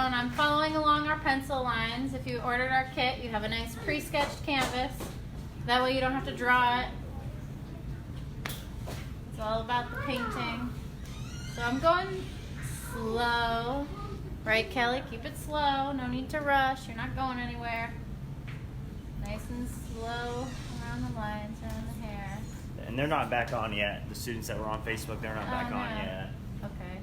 and I'm following along our pencil lines. If you ordered our kit, you have a nice pre-sketched canvas. That way you don't have to draw it. It's all about the painting. So I'm going slow. Right, Kelly? Keep it slow. No need to rush. You're not going anywhere. Nice and slow around the lines, around the hair. And they're not back on yet. The students that were on Facebook, they're not back on yet. Okay.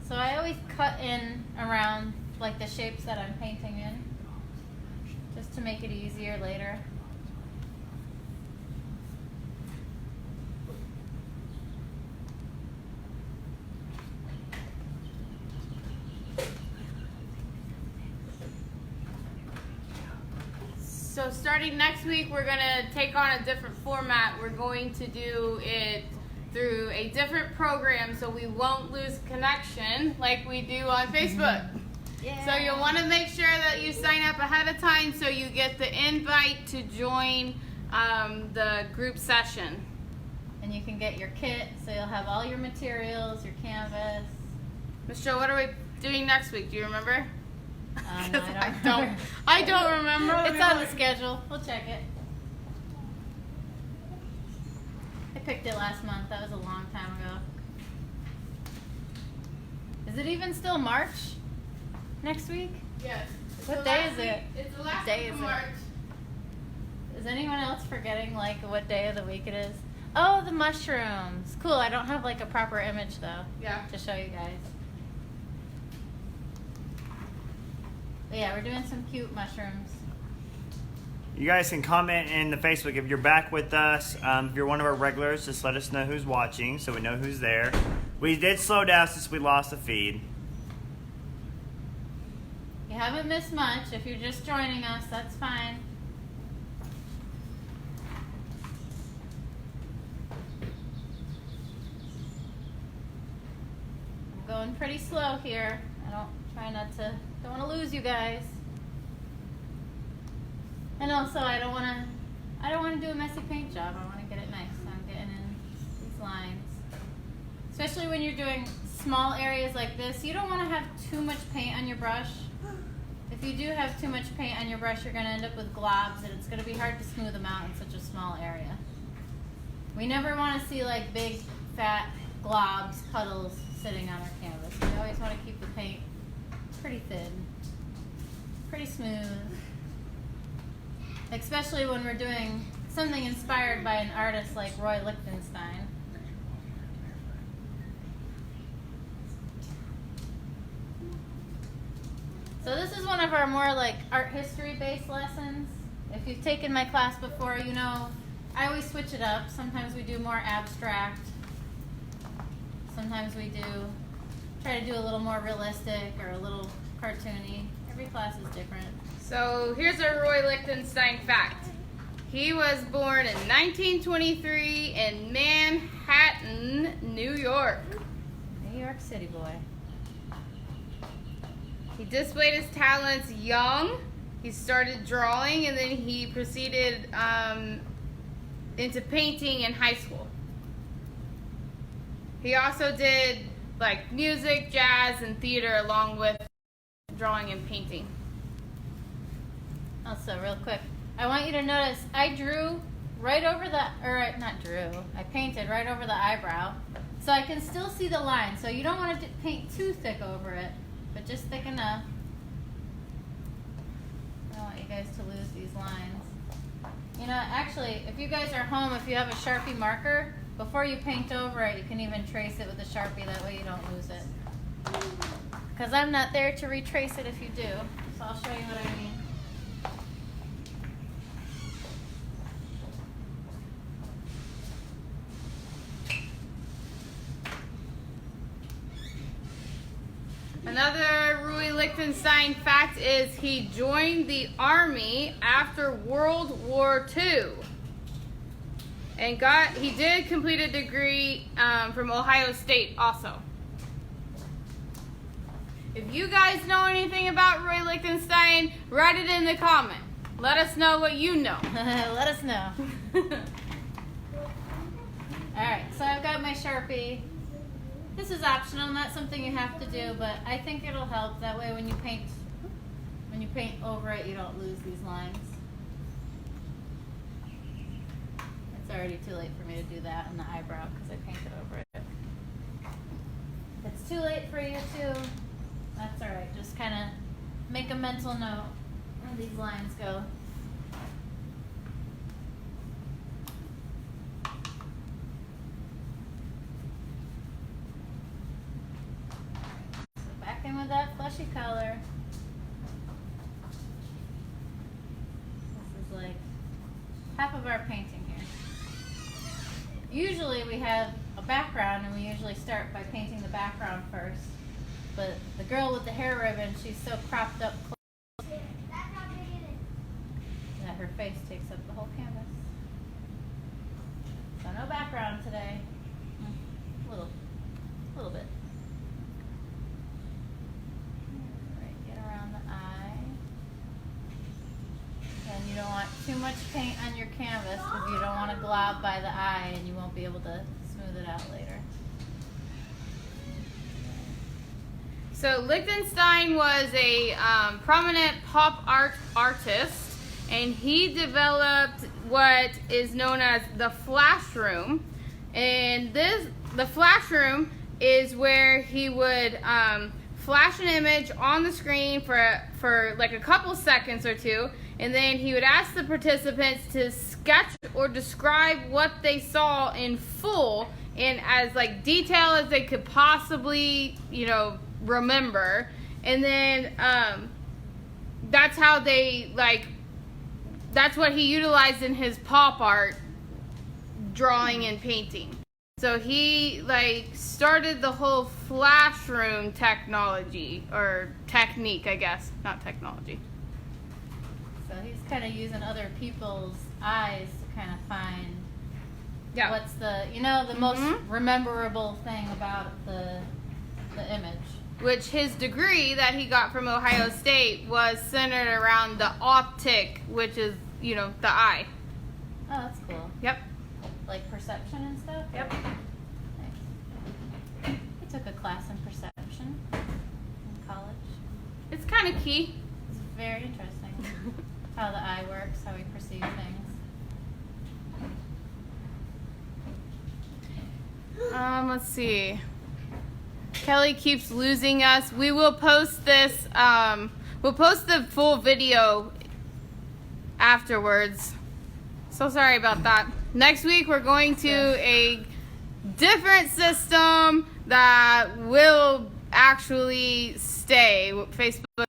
So I always cut in around like the shapes that I'm painting in, just to make it easier later. So starting next week, we're going to take on a different format. We're going to do it through a different program so we won't lose connection like we do on Facebook. Yeah. So you'll want to make sure that you sign up ahead of time so you get the invite to join the group session. And you can get your kit, so you'll have all your materials, your canvas. Michelle, what are we doing next week? Do you remember? No, I don't remember. It's on the schedule. We'll check it. I picked it last month. That was a long time ago. Is it even still March? Next week? Yes. What day is it? It's the last day week is of it? March. Is anyone else forgetting like what day of the week it is? Oh, the mushrooms. Cool. I don't have like a proper image though. Yeah. To show you guys. But yeah, we're doing some cute mushrooms. You guys can comment in the Facebook if you're back with us. If you're one of our regulars, just let us know who's watching so we know who's there. We did slow down since we lost the feed. You haven't missed much. If you're just joining us, that's fine. I'm going pretty slow here. Don't want to lose you guys. And also, I don't want to do a messy paint job. I want to get it nice. So I'm getting in these lines. Especially when you're doing small areas like this, you don't want to have too much paint on your brush. If you do have too much paint on your brush, you're going to end up with globs, and it's going to be hard to smooth them out in such a small area. We never want to see like big, fat globs, puddles sitting on our canvas. We always want to keep the paint pretty thin, pretty smooth. Especially when we're doing something inspired by an artist like Roy Lichtenstein. So this is one of our more like art history based lessons. If you've taken my class before, you know I always switch it up. Sometimes we do more abstract. Sometimes we try to do a little more realistic or a little cartoony. Every class is different. So here's a Roy Lichtenstein fact. He was born in 1923 in Manhattan, New York. New York City boy. He displayed his talents young. He started drawing and then he proceeded into painting in high school. He also did like music, jazz, and theater along with drawing and painting. Also, real quick, I want you to notice I drew right over I painted right over the eyebrow, so I can still see the line. So you don't want to paint too thick over it, but just thick enough. I don't want you guys to lose these lines. You know, actually, if you guys are home, if you have a Sharpie marker, before you paint over it, you can even trace it with a Sharpie. That way you don't lose it. Because I'm not there to retrace it if you do. So I'll show you what I mean. Another Roy Lichtenstein fact is he joined the Army after World War II. And he did complete a degree from Ohio State also. If you guys know anything about Roy Lichtenstein, write it in the comment. Let us know what you know. Let us know. Alright, so I've got my Sharpie. This is optional, not something you have to do, but I think it'll help. That way when you paint over it, you don't lose these lines. It's already too late for me to do that on the eyebrow because I painted over it. If it's too late for you too, that's alright. Just kind of make a mental note where these lines go. So back in with that fleshy color. This is like half of our painting here. Usually we have a background and we usually start by painting the background first. But the girl with the hair ribbon, she's so cropped up close that her face takes up the whole canvas. So no background today. A little bit. Alright, get around the eye. And you don't want too much paint on your canvas because you don't want to glob by the eye and you won't be able to smooth it out later. So Lichtenstein was a prominent pop art artist, and he developed what is known as the flash room. And the flash room is where he would flash an image on the screen for like a couple seconds or two, and then he would ask the participants to sketch or describe what they saw in full in as like detail as they could possibly, remember. And then that's how that's what he utilized in his pop art drawing and painting. So he started the whole flash room technology, or technique, I guess, not technology. So he's kind of using other people's eyes to kind of find what's the most rememberable thing about the image. Which his degree that he got from Ohio State was centered around the optic, which is, the eye. Oh, that's cool. Yep. Like perception and stuff? Yep. Nice. He took a class in perception in college. It's kind of key. It's very interesting how the eye works, how we perceive things. Let's see. Kelly keeps losing us. We will post this. We'll post the full video afterwards. So sorry about that. Next week we're going to a different system that will actually stay. Facebook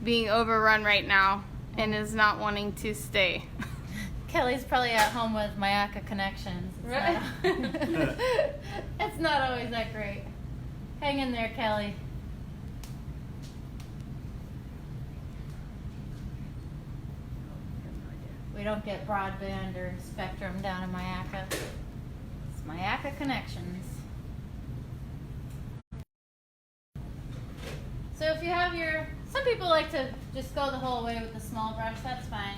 being overrun right now and is not wanting to stay. Kelly's probably at home with Mayaka connections. It's not always that great. Hang in there, Kelly. We don't get broadband or Spectrum down in Mayaka. It's Mayaka connections. So if you have some people like to just go the whole way with the small brush, that's fine.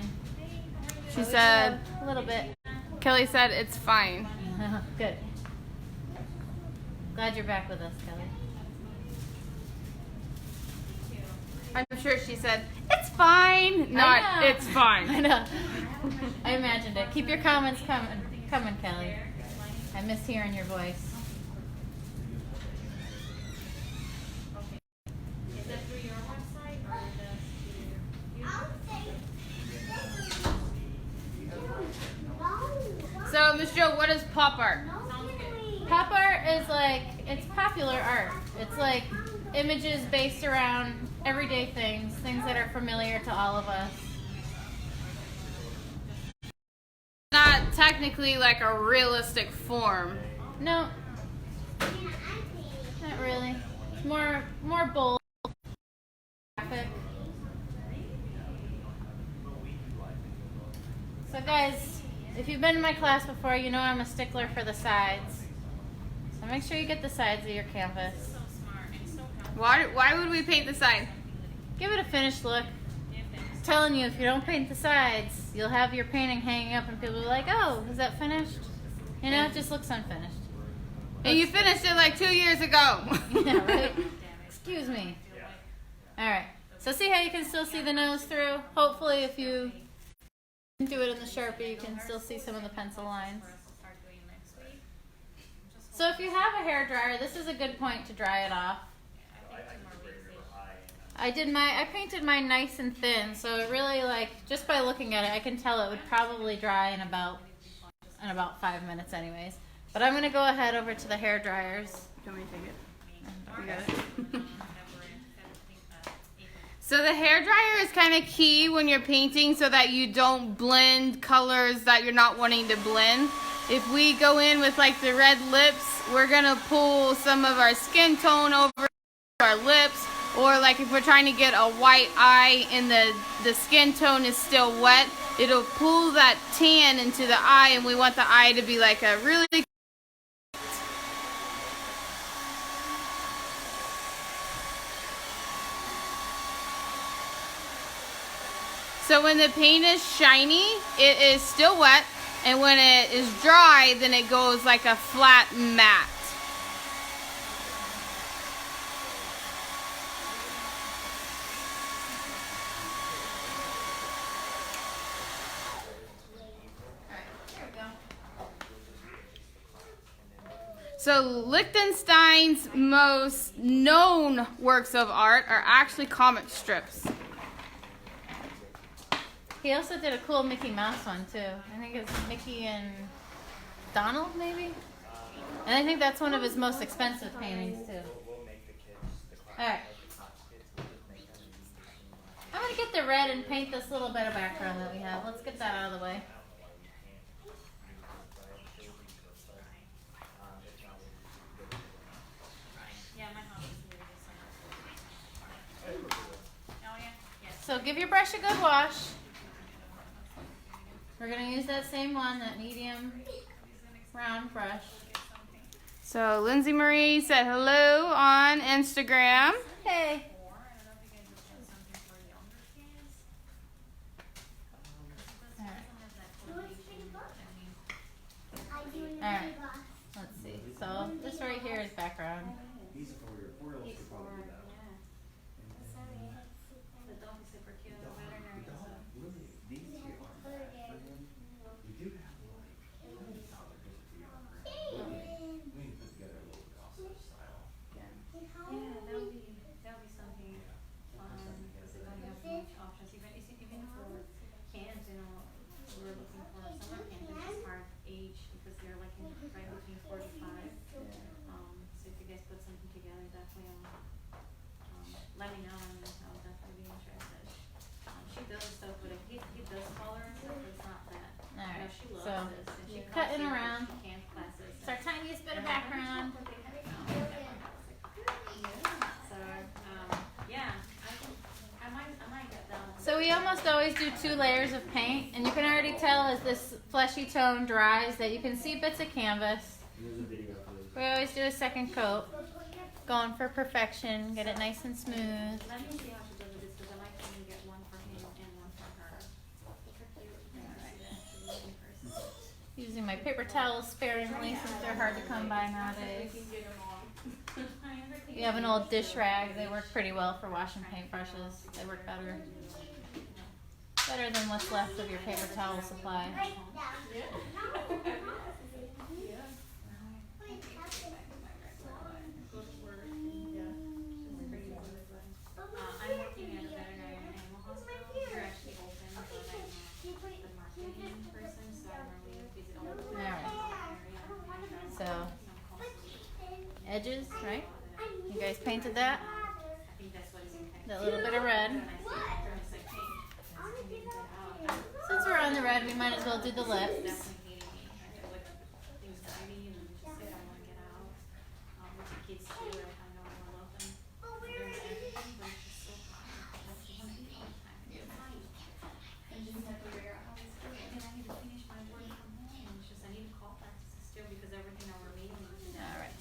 She said, a little bit. Kelly said it's fine. Good. Glad you're back with us, Kelly. I'm sure she said, it's fine. Not, it's fine. I know. I imagined it. Keep your comments coming, Kelly. I miss hearing your voice. Is that through your website or just So, Miss Jo, what is pop art? Pop art is it's popular art. It's like images based around everyday things that are familiar to all of us. Not technically like a realistic form. No, not really. It's more bold, graphic. So guys, if you've been in my class before, you know I'm a stickler for the sides. So make sure you get the sides of your canvas. Why would we paint the side? Give it a finished look. I'm telling you, if you don't paint the sides, you'll have your painting hanging up and people will be like, oh, is that finished? You know, it just looks unfinished. And you finished it like 2 years ago. Yeah, right? Excuse me. Alright, so see how you can still see the nose through? Hopefully if you do it in the Sharpie, you can still see some of the pencil lines. So if you have a hair dryer, this is a good point to dry it off. I painted mine nice and thin, so it really, like, just by looking at it, I can tell it would probably dry in about 5 minutes anyways. But I'm going to go ahead over to the hair dryers. Do you want me to take it? You got it. So the hair dryer is kind of key when you're painting so that you don't blend colors that you're not wanting to blend. If we go in with like the red lips, we're going to pull some of our skin tone over our lips. Or like if we're trying to get a white eye and the skin tone is still wet, it'll pull that tan into the eye, and we want the eye to be like a really... So when the paint is shiny, it is still wet, and when it is dry, then it goes like a flat matte. So Lichtenstein's most known works of art are actually comic strips. He also did a cool Mickey Mouse one too. I think it's Mickey and Donald maybe? And I think that's one of his most expensive paintings too. Alright. I'm going to get the red and paint this little bit of background that we have. Let's get that out of the way. So give your brush a good wash. We're going to use that same one, that medium round brush. So Lindsay Marie said hello on Instagram. Hey. Alright, let's see. So this right here is background. Let me know, and I'll definitely be interested. She does stuff, but he does color and stuff, but it's not that. Alright, She loves so this. And she you're cutting classes, around. She can classes. It's our tiniest bit of background. So, yeah, I might get that one. So we almost always do 2 layers of paint, and you can already tell as this fleshy tone dries that you can see bits of canvas. We always do a second coat, going for perfection, get it nice and smooth. Let me see how she does this, because I might even get one for him and one for her. Using my paper towels sparingly since they're hard to come by nowadays. You have an old dish rag, they work pretty well for washing paintbrushes. They work better than what's left of your paper towel supply. I'm working at a veterinary animal hospital. They're actually open, but I'm not the marketing person, so I normally visit all the Alright. So, edges, right? You guys painted that? That little bit of red. Since we're on the red, we might as well do the lips. Alright.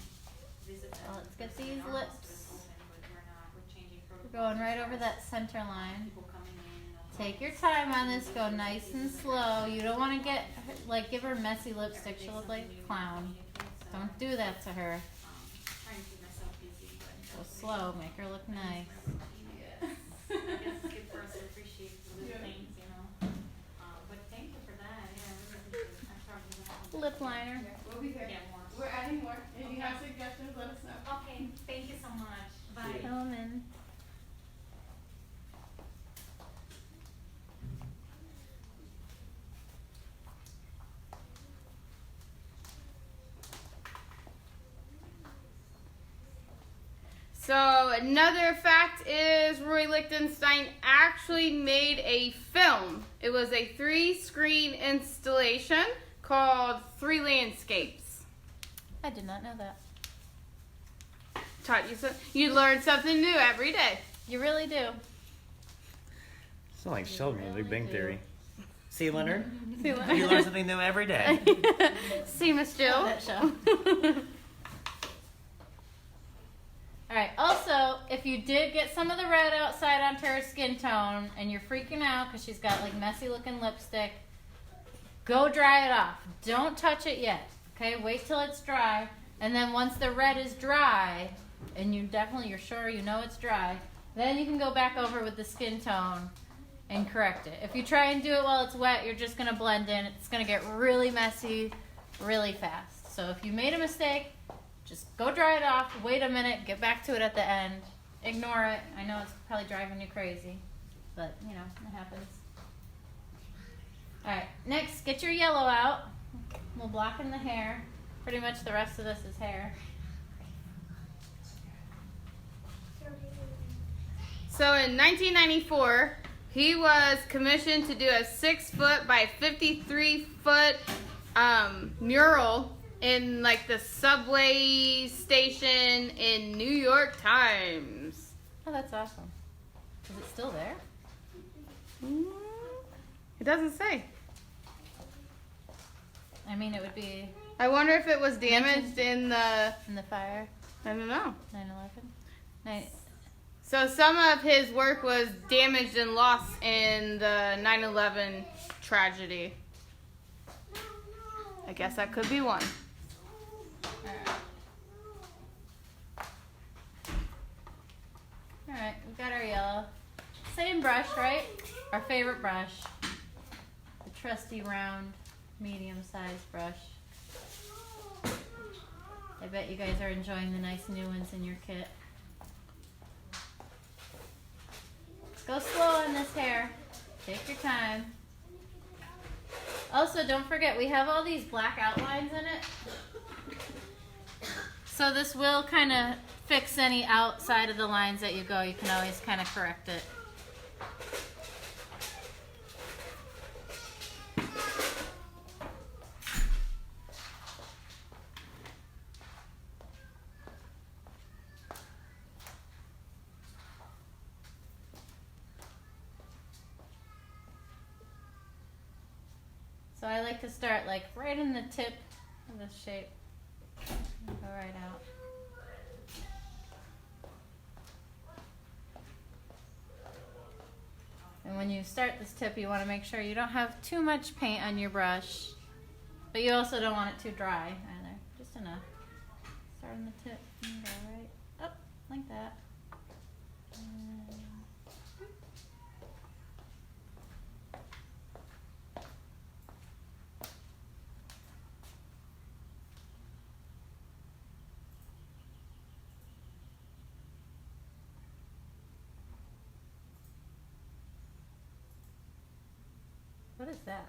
Well, let's get these lips. Going right over that center line. People coming in. Take your time on this. Go nice and slow. You don't want to get give her messy lipstick. She'll look like a clown. Don't do that to her. Trying to keep myself busy, but Go slow. Make her look nice. I guess it's good for us to appreciate the little things, you know. But thank you for that. Yeah, I really appreciate it. I'm sorry we don't have Lip liner. We'll be there. to get more. We're adding more. If you have suggestions, let us know. Okay, thank you so much. Bye. Element. So another fact is Roy Lichtenstein actually made a film. It was a 3-screen installation called 3 Landscapes. I did not know that. Taught you so you learn something new every day. You really do. It's not like Sheldon with Big really Bang do. Theory. See, Leonard? See You learn something new every day. See, Miss Jill. Love that show. Alright, also, if you did get some of the red outside onto her skin tone and you're freaking out because she's got like messy looking lipstick, go dry it off. Don't touch it yet. Okay, wait till it's dry. And then once the red is dry, and you're sure you know it's dry, then you can go back over with the skin tone and correct it. If you try and do it while it's wet, you're just going to blend in. It's going to get really messy really fast. So if you made a mistake, just go dry it off, wait a minute, get back to it at the end. Ignore it. I know it's probably driving you crazy, but you know, it happens. Alright, next, get your yellow out. We'll block in the hair. Pretty much the rest of this is hair. So in 1994, he was commissioned to do a 6-foot by 53-foot mural in like the subway station in New York Times. Oh, that's awesome. Is it still there? It doesn't say. I mean, it would be I wonder if it was damaged in the, in the fire. I don't know. 9/11. So some of his work was damaged and lost in the 9/11 tragedy. I guess that could be one. Alright, we've got our yellow. Same brush, right? Our favorite brush. The trusty round, medium-sized brush. I bet you guys are enjoying the nice new ones in your kit. Go slow on this hair. Take your time. Also, don't forget, we have all these black outlines in it. So this will kind of fix any outside of the lines that you go. You can always kind of correct it. So I like to start like right in the tip of this shape and go right out. And when you start this tip, you want to make sure you don't have too much paint on your brush, but you also don't want it too dry either. Just enough. Start on the tip and go right up like that. And what is that?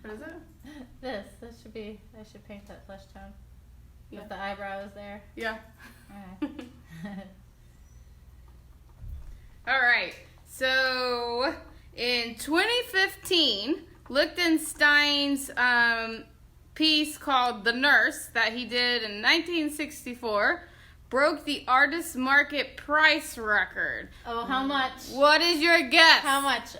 What is it? This should be, I should paint that flesh tone. Yeah. With the eyebrows there. Yeah. Alright. All right. So in 2015, Lichtenstein's piece called "The Nurse" that he did in 1964 broke the artist market price record. Oh, how much? What is your guess? How much?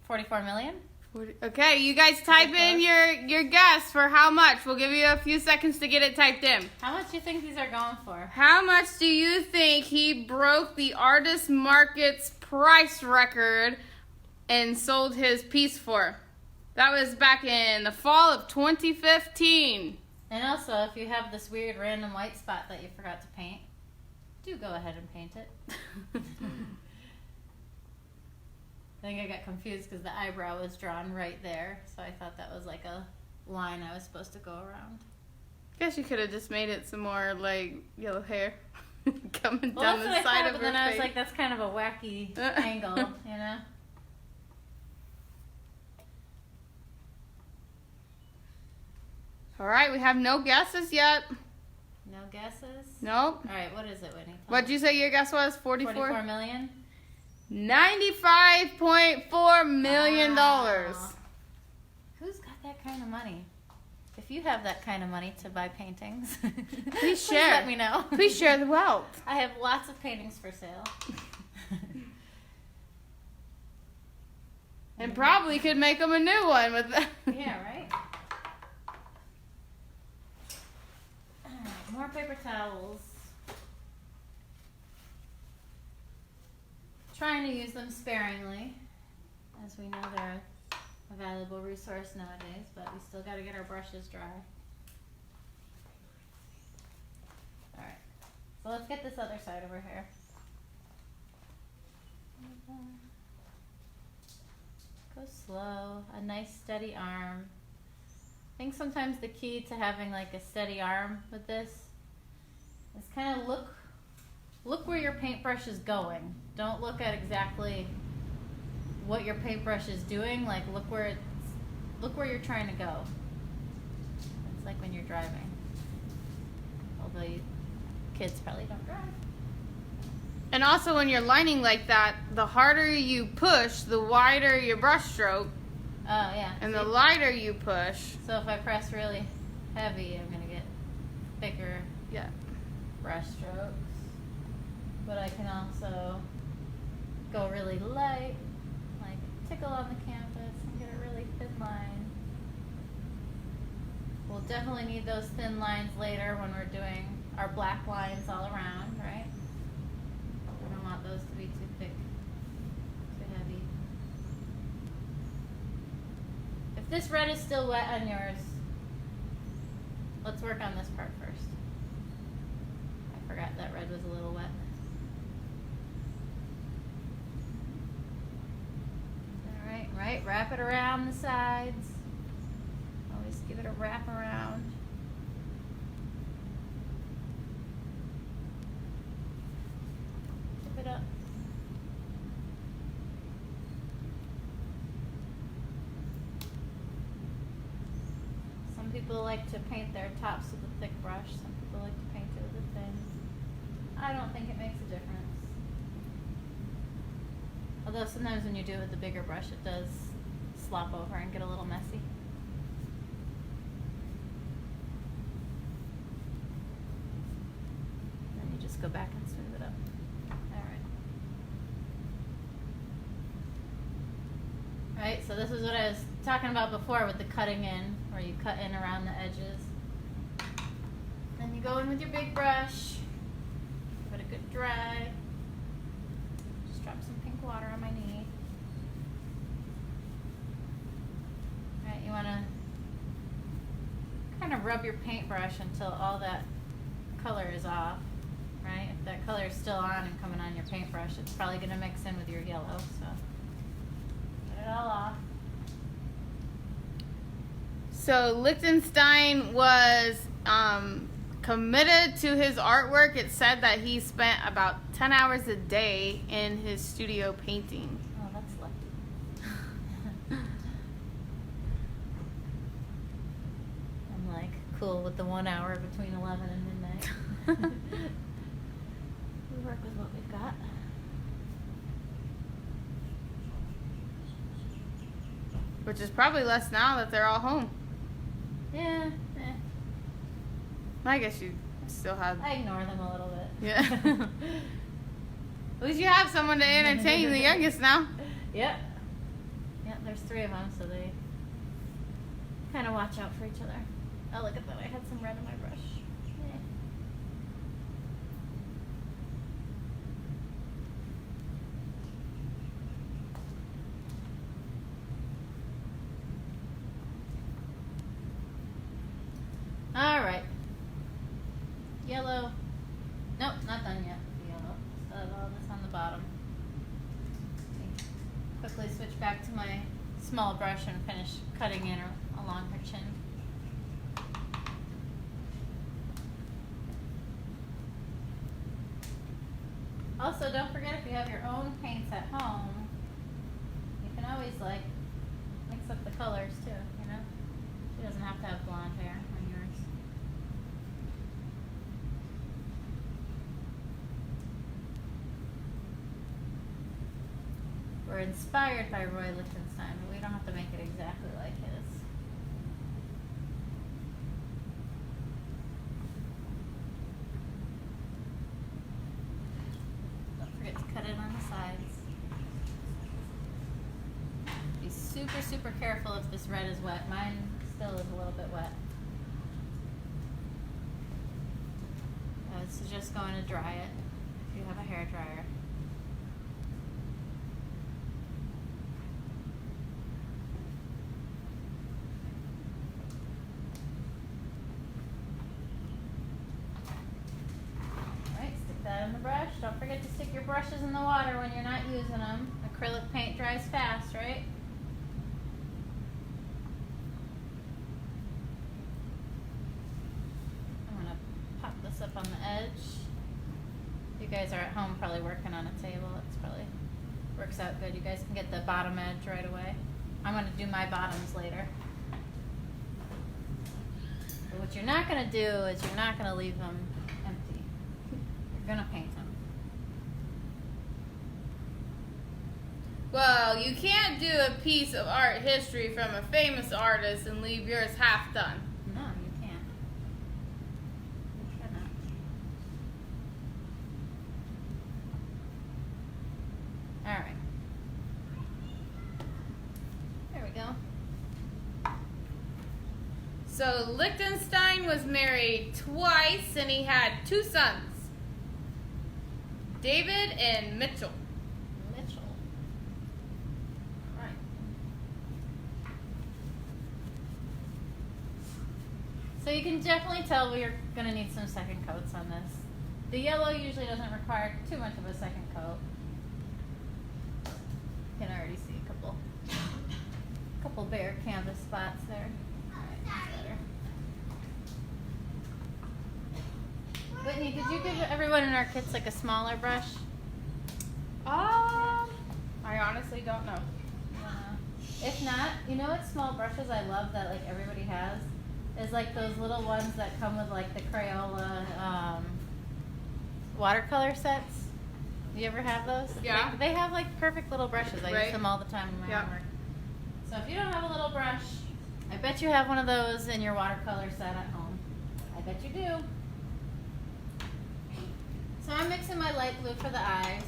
44 million? Okay, you guys type in your guess for how much. We'll give you a few seconds to get it typed in. How much do you think these are going for? How much do you think he broke the artist market's price record and sold his piece for? That was back in the fall of 2015. And also, if you have this weird random white spot that you forgot to paint, do go ahead and paint it. I think I got confused because the eyebrow was drawn right there, so I thought that was like a line I was supposed to go around. Guess you could have just made it some more like yellow hair coming Well, down that's the what I side thought, of but her then I was face. like, that's kind of a wacky angle, you know? All right, we have no guesses yet. No guesses? Nope. All right, what is it, Whitney? What'd you say your guess was? 44 million? $95.4 million. Wow. Who's got that kind of money? If you have that kind of money to buy paintings, Please share. let me know. Please share the wealth. I have lots of paintings for sale. And probably could make them a new one with that. Yeah, right? Alright, more paper towels. Trying to use them sparingly, as we know they're a valuable resource nowadays, but we still got to get our brushes dry. Alright, so let's get this other side over here. Go slow, a nice steady arm. I think sometimes the key to having like a steady arm with this is kind of look where your paintbrush is going. Don't look at exactly what your paintbrush is doing. Like look where you're trying to go. It's like when you're driving. Although kids probably don't drive. And also when you're lining like that, the harder you push, the wider your brush stroke. Oh yeah. And See? the lighter you push. So if I press really heavy, I'm gonna get thicker brush strokes. But I can also go really light, like tickle on the canvas and get a really thin line. We'll definitely need those thin lines later when we're doing our black lines all around, right? We don't want those to be too thick, too heavy. If this red is still wet on yours, let's work on this part first. I forgot that red was a little wet. Alright, right, wrap it around the sides. Always give it a wrap around. Tip it up. Some people like to paint their tops with a thick brush. Some people like to paint it with a thin. I don't think it makes a difference. Although sometimes when you do it with the bigger brush, it does slop over and get a little messy. And then you just go back and smooth it up. Alright, so this is what I was talking about before with the cutting in, where you cut in around the edges. Then you go in with your big brush, give it a good dry. Just drop some pink water on my knee. Alright, you want to kind of rub your paintbrush until all that color is off, right? If that color is still on and coming on your paintbrush, it's probably going to mix in with your yellow, so get it all off. So Lichtenstein was committed to his artwork. It said that he spent about 10 hours a day in his studio painting. Oh, that's lucky. I'm like cool with the 1 hour between 11 and midnight. We work with what we've got. Which is probably less now that they're all home. Yeah, I guess you still have. I ignore them a little bit. Yeah. At least you have someone to entertain the youngest now. Yep. Yeah, there's 3 of them, so they kind of watch out for each other. Oh, look at that. I had some red in my brush. Yeah. All right. Yellow. Nope, not done yet. The yellow. Still have all this on the bottom. Quickly switch back to my small brush and finish cutting in along her chin. Also, don't forget, if you have your own paints at home, you can always like mix up the colors too, you know? She doesn't have to have blonde hair on yours. We're inspired by Roy Lichtenstein, but we don't have to make it exactly like his. Don't forget to cut it on the sides. Be super, super careful if this red is wet. Mine still is a little bit wet. This is just going to dry it if you have a hair dryer. In the brush. Don't forget to stick your brushes in the water when you're not using them. Acrylic paint dries fast, right? I'm gonna pop this up on the edge. You guys are at home probably working on a table. It's probably works out good. You guys can get the bottom edge right away. I'm gonna do my bottoms later. But what you're not gonna do is you're not gonna leave them empty. Gonna paint them. Well, you can't do a piece of art history from a famous artist and leave yours half done. No, you can't. You cannot. All right. There we go. So Lichtenstein was married twice and he had 2 sons. David and Mitchell. Mitchell. All right. So you can definitely tell we're going to need some second coats on this. The yellow usually doesn't require too much of a second coat. You can already see a couple bare canvas spots there. All right, that's better. Whitney, did you give everyone in our kits like a smaller brush? I honestly don't know. If not, you know what small brushes I love that like everybody has? Is like those little ones that come with like the Crayola watercolor sets. Do you ever have those? Yeah. They have like perfect little brushes. I use them all the time in my homework. So if you don't have a little brush, I bet you have one of those in your watercolor set at home. I bet you do. So I'm mixing my light blue for the eyes.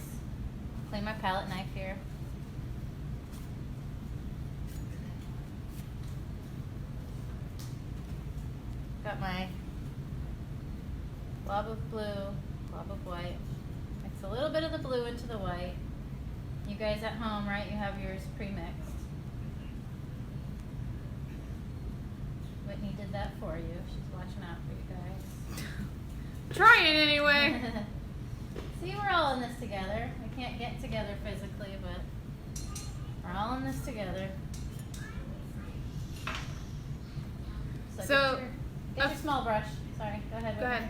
Clean my palette knife here. Got my blob of blue, blob of white. Mix a little bit of the blue into the white. You guys at home, right? You have yours pre-mixed. Whitney did that for you. She's watching out for you guys. Trying anyway. See, we're all in this together. We can't get together physically, but we're all in this together. So get your small brush. Sorry, go ahead. Go ahead.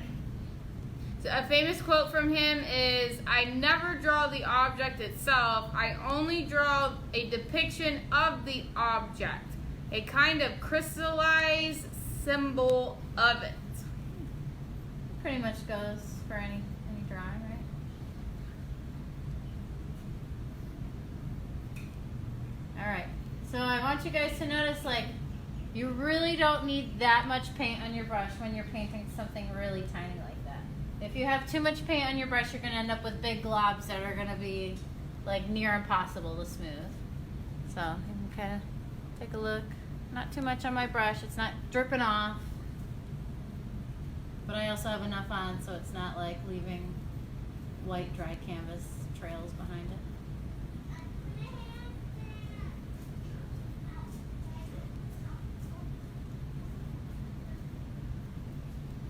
So a famous quote from him is, "I never draw the object itself. I only draw a depiction of the object, a kind of crystallized symbol of it." Pretty much goes for any drawing, right? Alright, so I want you guys to notice, like, you really don't need that much paint on your brush when you're painting something really tiny like that. If you have too much paint on your brush, you're going to end up with big globs that are going to be, like, near impossible to smooth. So, you can kind of take a look. Not too much on my brush. It's not dripping off. But I also have enough on so it's not like leaving white dry canvas trails behind it.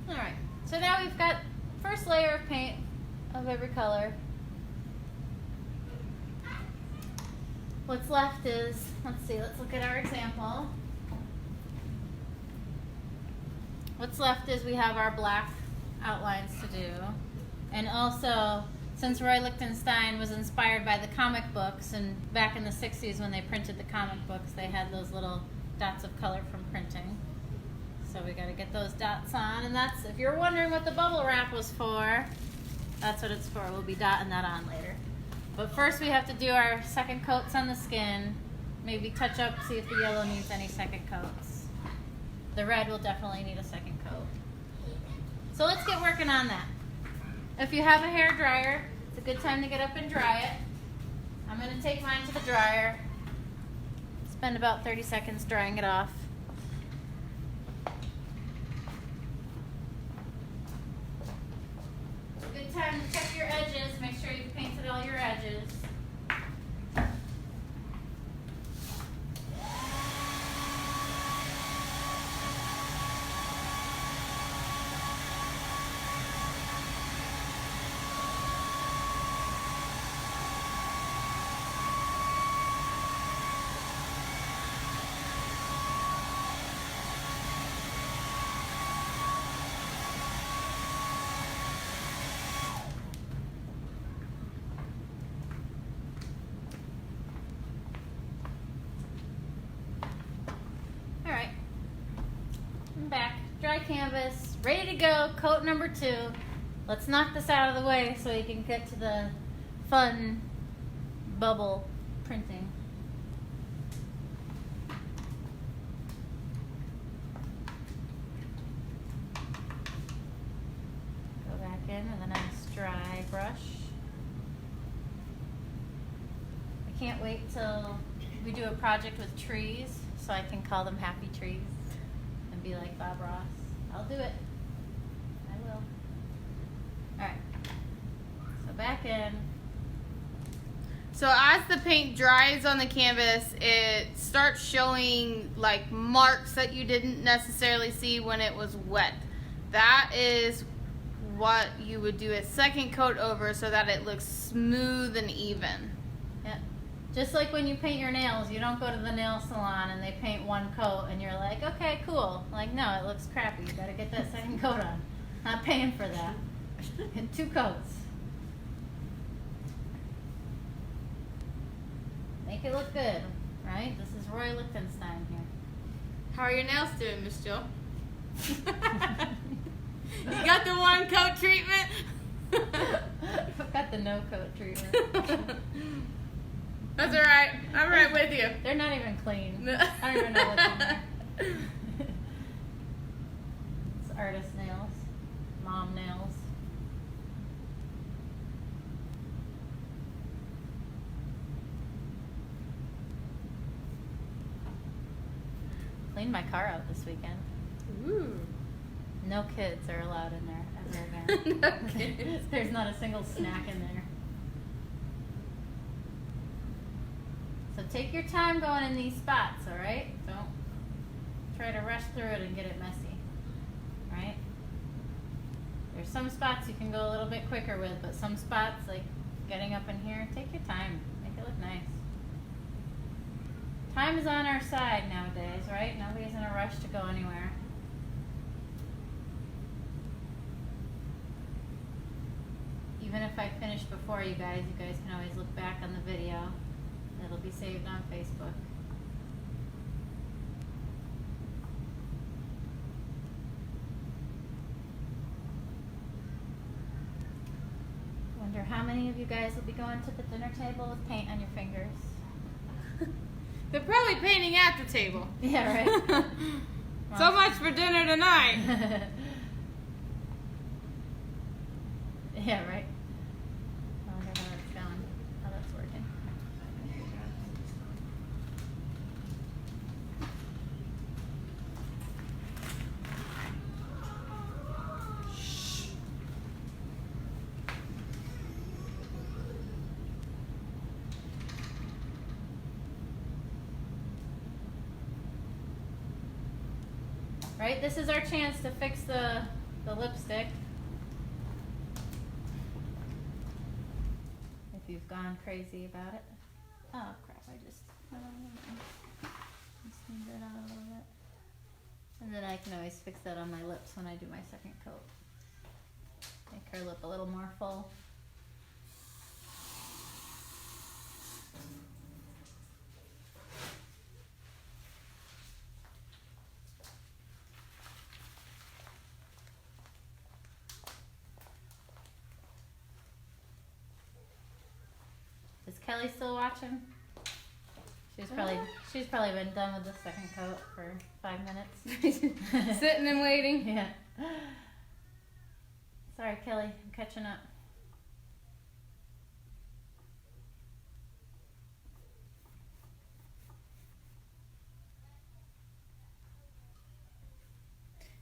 Alright, so now we've got first layer of paint of every color. What's left is, let's look at our example. What's left is we have our black outlines to do. And also, since Roy Lichtenstein was inspired by the comic books, and back in the 60s when they printed the comic books, they had those little dots of color from printing. So we gotta get those dots on, and that's, if you're wondering what the bubble wrap was for, that's what it's for. We'll be dotting that on later. But first we have to do our second coats on the skin, maybe touch up, see if the yellow needs any second coats. The red will definitely need a second coat. So let's get working on that. If you have a hair dryer, it's a good time to get up and dry it. I'm going to take mine to the dryer, spend about 30 seconds drying it off. It's a good time to check your edges, make sure you've painted all your edges. Back, dry canvas, ready to go, coat number 2. Let's knock this out of the way so you can get to the fun bubble printing. Go back in with a nice dry brush. I can't wait till we do a project with trees so I can call them happy trees. Be like Bob Ross. I'll do it. I will. Alright. So back in. So as the paint dries on the canvas, it starts showing like marks that you didn't necessarily see when it was wet. That is what you would do a second coat over so that it looks smooth and even. Yeah. Just like when you paint your nails, you don't go to the nail salon and they paint one coat and you're like, okay, cool. Like, no, it looks crappy. You gotta get that second coat on. Not paying for that. And 2 coats. Make it look good, right? This is Roy Lichtenstein here. How are your nails doing, Miss Jill? You got the 1 coat treatment? I've got the no coat treatment. That's alright. I'm right with you. They're not even clean. I don't even know what's in there. It's artist nails. Mom nails. Cleaned my car out this weekend. Ooh. No kids are allowed in there ever again. No kids. There's not a single snack in there. So take your time going in these spots, alright? Don't try to rush through it and get it messy. Right? There's some spots you can go a little bit quicker with, but some spots, like getting up in here, take your time. Make it look nice. Time is on our side nowadays, right? Nobody's in a rush to go anywhere. Even if I finish before you guys can always look back on the video. It'll be saved on Facebook. Wonder how many of you guys will be going to the dinner table with paint on your fingers. They're probably painting at the table. Yeah, right? So much for dinner tonight. Yeah, right? I wonder how that's going, how that's working. Right? This is our chance to fix the lipstick. If you've gone crazy about it. Oh crap, I just smoothed it out a little bit. And then I can always fix that on my lips when I do my second coat. Make her lip a little more full. Is Kelly still watching? She's probably been done with the second coat for 5 minutes. Sitting and waiting. Yeah. Sorry, Kelly, I'm catching up.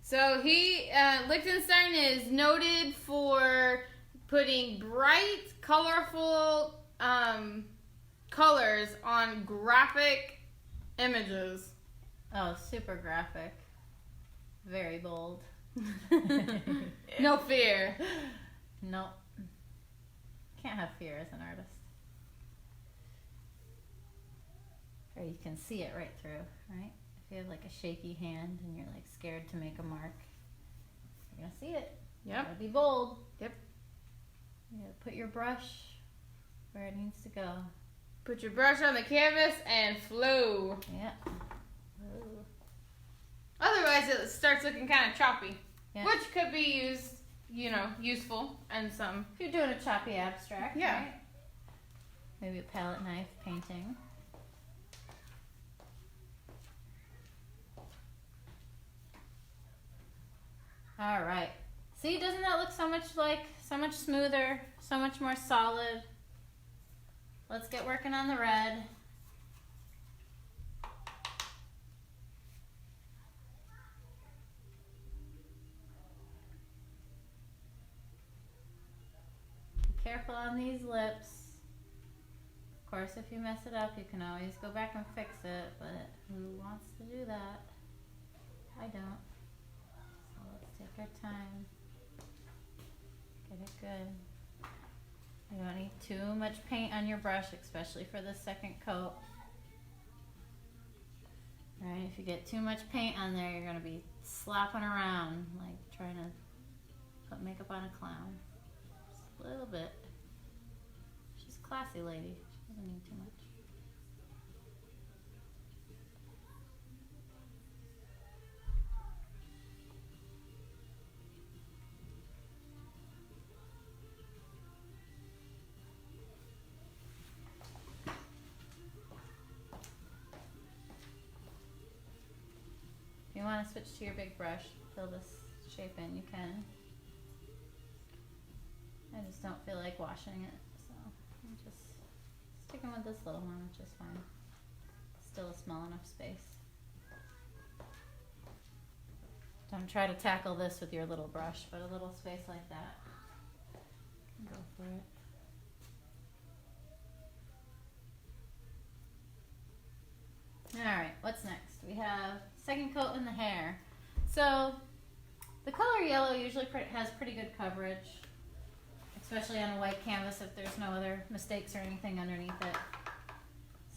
So Lichtenstein is noted for putting bright, colorful colors on graphic images. Oh, super graphic. Very bold. No fear. Nope. Can't have fear as an artist. Or you can see it right through, right? If you have like a shaky hand and you're like scared to make a mark, you're gonna see it. Yep. You gotta be bold. Yep. You gotta put your brush where it needs to go. Put your brush on the canvas and flow. Yeah. Ooh. Otherwise, it starts looking kind of choppy, Yeah. which could be useful and some. If you're doing a choppy abstract, Yeah. right? Maybe a palette knife painting. All right. See, doesn't that look so much smoother, so much more solid? Let's get working on the red. Be careful on these lips. Of course, if you mess it up, you can always go back and fix it, but who wants to do that? I don't. So let's take our time. Get it good. You don't need too much paint on your brush, especially for the second coat. Right, if you get too much paint on there, you're gonna be slopping around, like trying to put makeup on a clown. Just a little bit. She's a classy lady. She doesn't need too much. If you want to switch to your big brush, fill this shape in, you can. I just don't feel like washing it, so I'm just sticking with this little one, which is fine. Still a small enough space. Don't try to tackle this with your little brush, but a little space like that. Go for it. Alright, what's next? We have second coat in the hair. So, the color yellow usually has pretty good coverage, especially on a white canvas if there's no other mistakes or anything underneath it.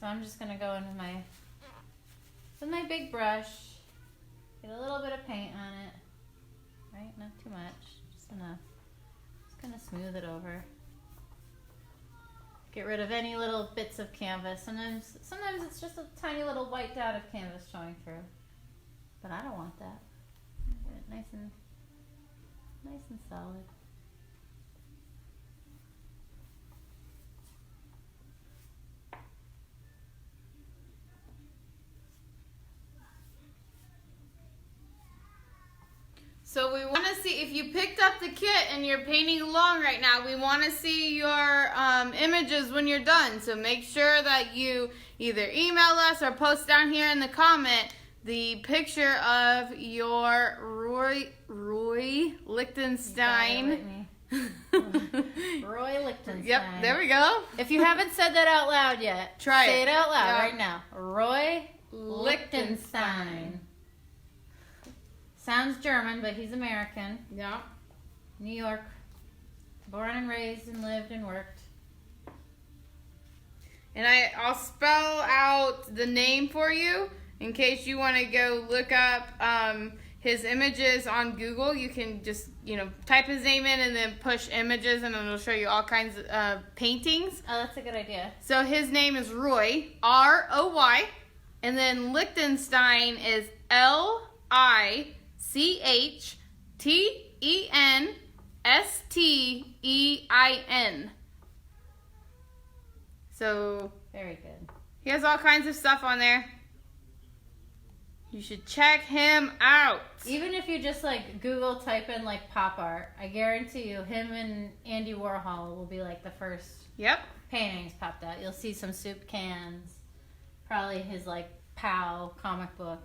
So I'm just going to go in with my big brush, get a little bit of paint on it, right? Not too much, just enough. Just going to smooth it over. Get rid of any little bits of canvas. Sometimes it's just a tiny little white dot of canvas showing through. But I don't want that. Get it nice and solid. So we want to see, if you picked up the kit and you're painting along right now, we want to see your images when you're done. So make sure that you either email us or post down here in the comment the picture of your Roy Lichtenstein. Roy Lichtenstein. Yep, there we go. If you haven't said that out loud yet, Try say it. it out loud Yeah. right now. Roy Lichtenstein. Sounds German, but he's American. Yeah. New York. Born and raised and lived and worked. And I'll spell out the name for you in case you want to go look up his images on Google. You can just, type his name in and then push images and it'll show you all kinds of paintings. Oh, that's a good idea. So his name is Roy, R-O-Y, and then Lichtenstein is Lichtenstein. So Very good. he has all kinds of stuff on there. You should check him out. Even if you just like Google type in like pop art, I guarantee you him and Andy Warhol will be like the first Yep. paintings popped out. You'll see some soup cans, probably his like POW comic book.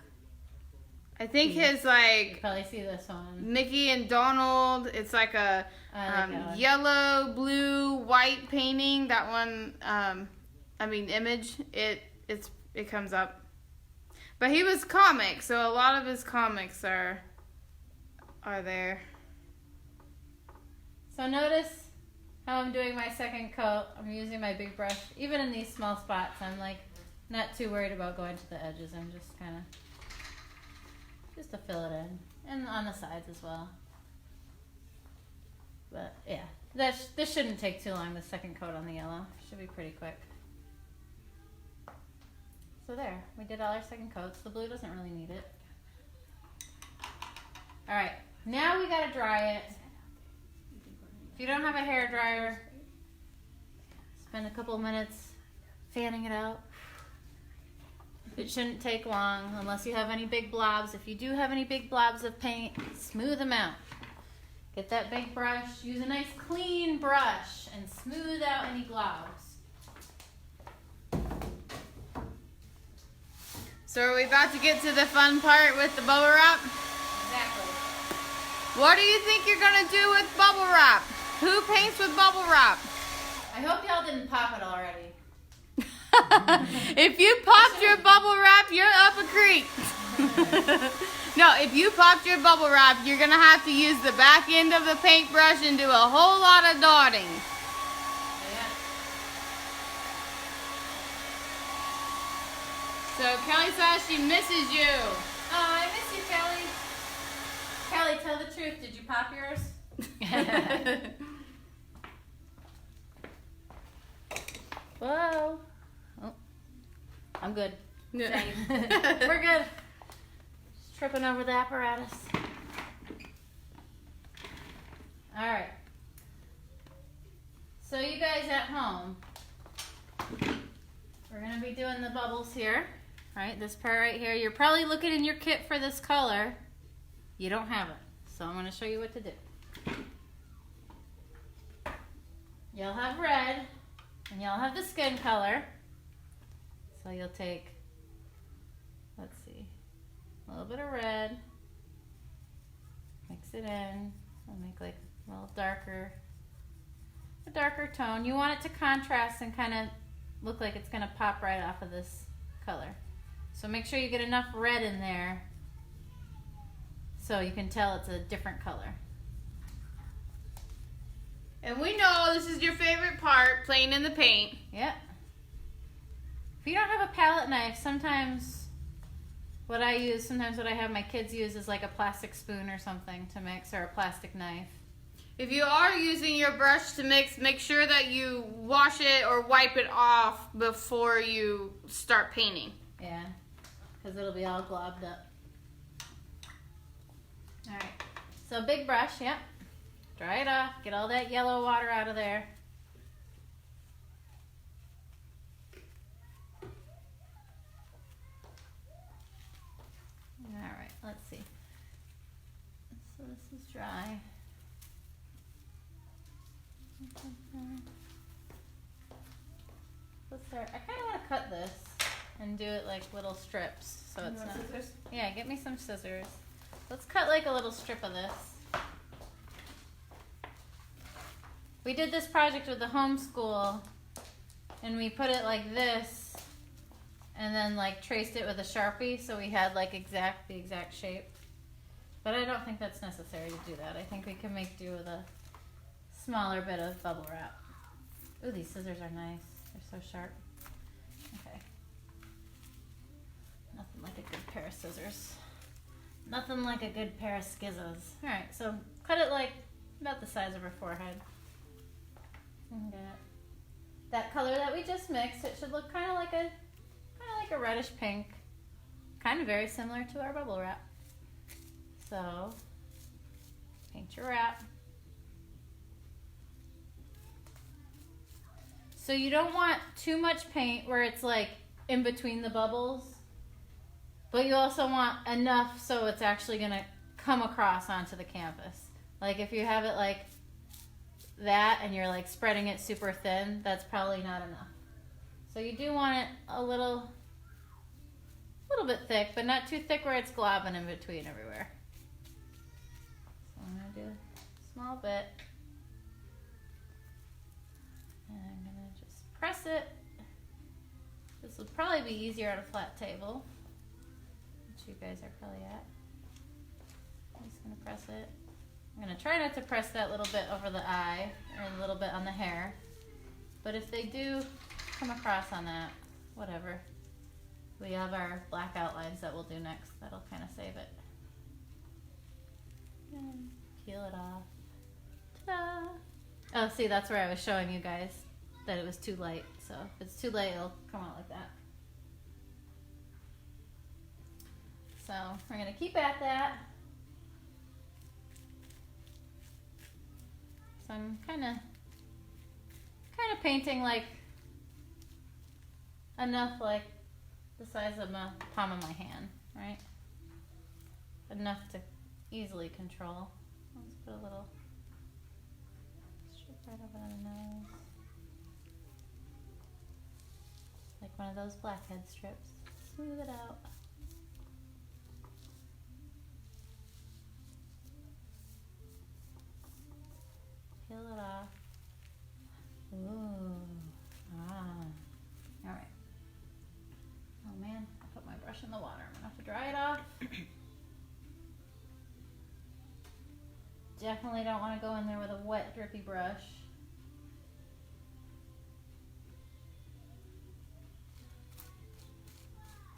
I think his You probably see this one. Mickey and Donald. It's like a I like that one. yellow, blue, white painting. That one, image. It comes up. But he was comic, so a lot of his comics are there. So notice how I'm doing my second coat. I'm using my big brush. Even in these small spots, I'm like not too worried about going to the edges. I'm just kind of just to fill it in, and on the sides as well. But yeah, this shouldn't take too long. The second coat on the yellow should be pretty quick. So there, we did all our second coats. The blue doesn't really need it. All right, now we gotta dry it. If you don't have a hair dryer, spend a couple minutes fanning it out. It shouldn't take long unless you have any big blobs. If you do have any big blobs of paint, smooth them out. Get that big brush, use a nice clean brush and smooth out any globs. So are we about to get to the fun part with the bubble wrap? Exactly. What do you think you're gonna do with bubble wrap? Who paints with bubble wrap? I hope y'all didn't pop it already. If you popped your bubble wrap, you're up a creek. No, if you popped your bubble wrap, you're gonna have to use the back end of the paintbrush and do a whole lot of dotting. Yeah. So Kelly says she misses you. Oh, I miss you, Kelly. Kelly, tell the truth. Did you pop yours? Whoa. Oh, I'm good. We're good. Just tripping over the apparatus. All right. So you guys at home, we're going to be doing the bubbles here. Right, this part right here. You're probably looking in your kit for this color. You don't have it. So I'm going to show you what to do. You'll have red, and you'll have the skin color. So you'll take, let's see, a little bit of red, mix it in, I'll make like a little darker, a darker tone. You want it to contrast and kind of look like it's going to pop right off of this color. So make sure you get enough red in there so you can tell it's a different color. And we know this is your favorite part, playing in the paint. Yep. If you don't have a palette knife, sometimes what I have my kids use is like a plastic spoon or something to mix, or a plastic knife. If you are using your brush to mix, make sure that you wash it or wipe it off before you start painting. Yeah, because it'll be all globbed up. All right, so big brush, yep. Dry it off, get all that yellow water out of there. All right, let's see. So this is dry. Let's start. I kind of want to cut this and do it like little strips, so it's not. Scissors? Yeah, get me some scissors. Let's cut like a little strip of this. We did this project with the homeschool, and we put it like this, and then like traced it with a Sharpie, so we had like the exact shape. But I don't think that's necessary to do that. I think we can make do with a smaller bit of bubble wrap. Ooh, these scissors are nice. They're so sharp. Okay. Nothing like a good pair of scissors. Nothing like a good pair of skizzos. Alright, so cut it like about the size of her forehead. And that color that we just mixed, it should look kind of like a reddish pink. Kind of very similar to our bubble wrap. So, paint your wrap. So you don't want too much paint where it's like in between the bubbles, but you also want enough so it's actually gonna come across onto the canvas. Like if you have it like that and you're like spreading it super thin, that's probably not enough. So you do want it a little bit thick, but not too thick where it's globbing in between everywhere. So I'm gonna do a small bit. And I'm gonna just press it. This will probably be easier on a flat table, which you guys are probably at. I'm just gonna press it. I'm gonna try not to press that little bit over the eye or a little bit on the hair, but if they do come across on that, whatever. We have our black outlines that we'll do next. That'll kind of save it. And peel it off. Ta-da! Oh, see, that's where I was showing you guys that it was too light. So if it's too light, it'll come out like that. So we're gonna keep at that. So I'm kind of painting like enough like the size of my palm of my hand, right? Enough to easily control. Let's put a little strip right over the nose. Like one of those blackhead strips. Smooth it out. Peel it off. Ooh. Ah. Alright. Oh man, I put my brush in the water. I'm gonna have to dry it off. Definitely don't want to go in there with a wet, drippy brush.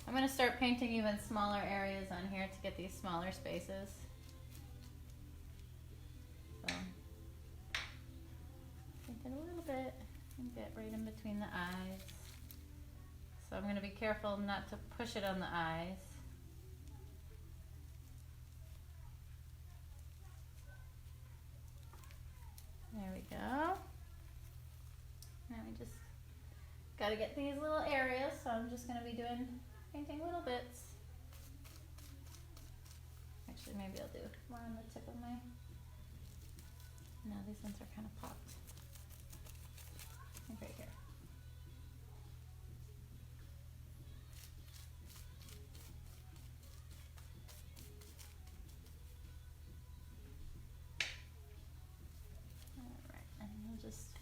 I'm gonna start painting even smaller areas on here to get these smaller spaces. So, paint it a little bit and get right in between the eyes. So I'm going to be careful not to push it on the eyes. There we go. Now we just got to get these little areas, so I'm just going to be painting little bits. Actually, maybe I'll do more on the tip of my... No, these ones are kind of popped. I think right here.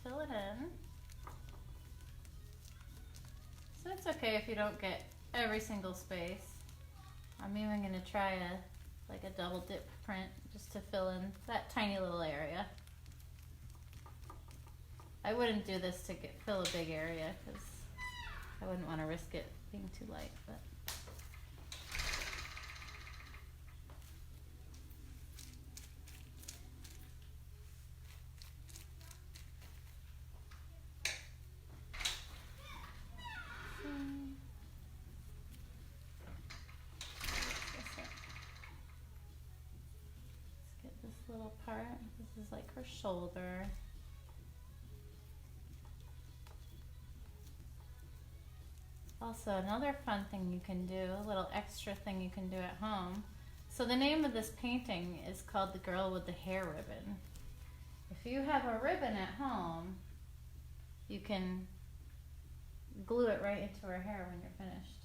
Fill it in. So it's okay if you don't get every single space. I'm even going to try a double dip print just to fill in that tiny little area. I wouldn't do this to fill a big area because I wouldn't want to risk it being too light. But little part. This is like her shoulder. Also, another fun thing you can do, a little extra thing you can do at home. So the name of this painting is called The Girl with the Hair Ribbon. If you have a ribbon at home, you can glue it right into her hair when you're finished.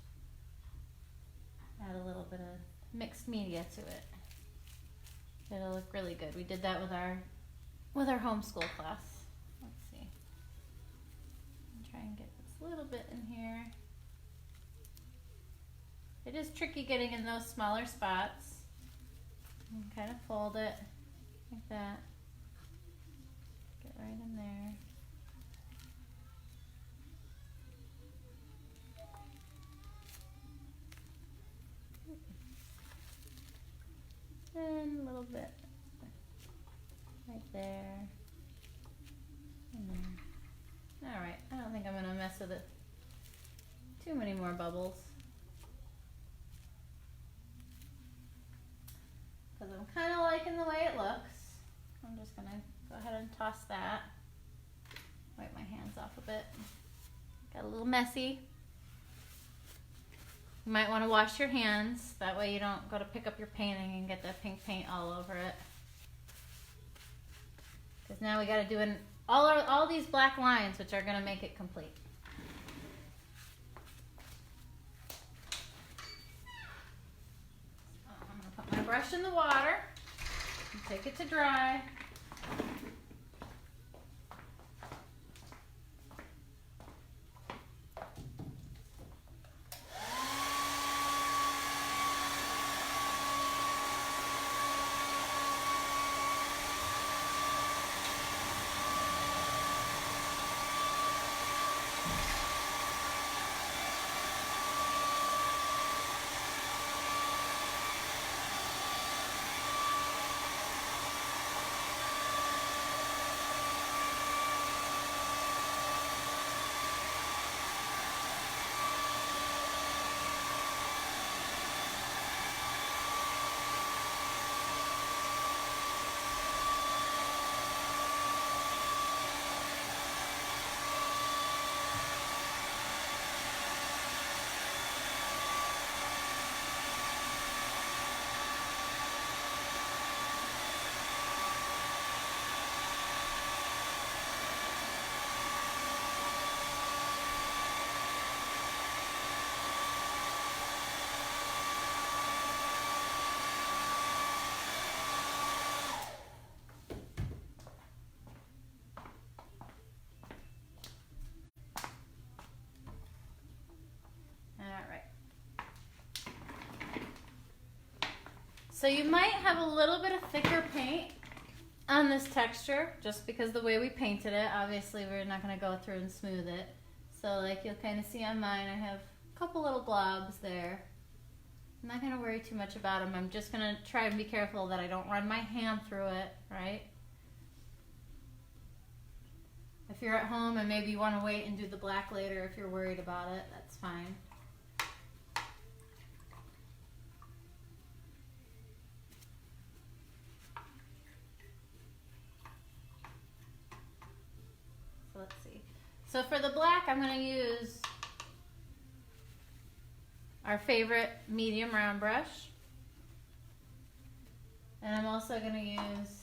Add a little bit of mixed media to it. It'll look really good. We did that with our homeschool class. Let's see. Try and get this little bit in here. It is tricky getting in those smaller spots. And kind of fold it like that. Get right in there. And a little bit right there. And there. All right, I don't think I'm gonna mess with it. Too many more bubbles. Because I'm kind of liking the way it looks. I'm just gonna go ahead and toss that. Wipe my hands off a bit. Got a little messy. You might want to wash your hands. That way you don't go to pick up your painting and get that pink paint all over it. Because now we got to do all these black lines, which are going to make it complete. So I'm going to put my brush in the water and take it to dry. So you might have a little bit of thicker paint on this texture just because the way we painted it. Obviously we're not going to go through and smooth it. So like you'll kind of see on mine, I have a couple little globs there. I'm not going to worry too much about them. I'm just going to try and be careful that I don't run my hand through it, right? If you're at home and maybe you want to wait and do the black later if you're worried about it, that's fine. So let's see. So for the black, I'm going to use our favorite medium round brush. And I'm also going to use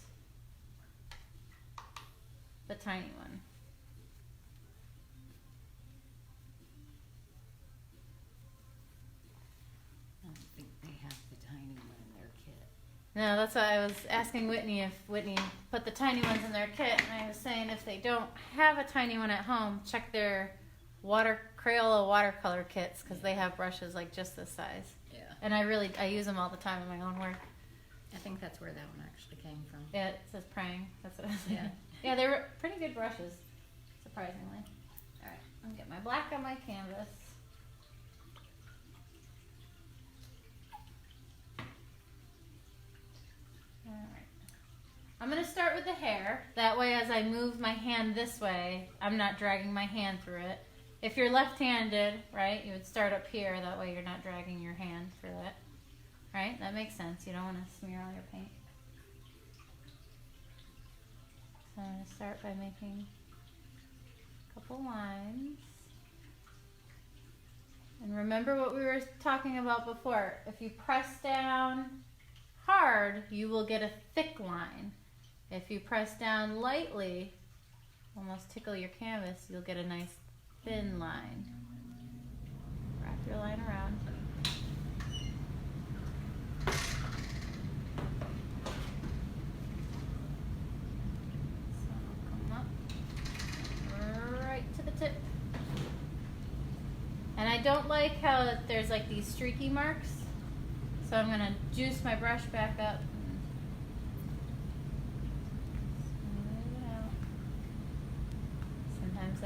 the tiny one. I don't think they have the tiny one in their kit. No, that's why I was asking Whitney if Whitney put the tiny ones in their kit, and I was saying if they don't have a tiny one at home, check their Crayola watercolor kits because they have brushes like just this size. Yeah. And I use them all the time in my own work. I think that's where that one actually came from. Yeah, it says praying. That's what I was Yeah. saying. Yeah, they were pretty good brushes, surprisingly. All right, I'm gonna get my black on my canvas. All right. I'm gonna start with the hair. That way, as I move my hand this way, I'm not dragging my hand through it. If you're left-handed, right, you would start up here. That way, you're not dragging your hand through it. Right? That makes sense. You don't want to smear all your paint. So I'm going to start by making a couple lines. And remember what we were talking about before. If you press down hard, you will get a thick line. If you press down lightly, almost tickle your canvas, you'll get a nice thin line. Wrap your line around. Tip. And I don't like how there's like these streaky marks, so I'm going to juice my brush back up and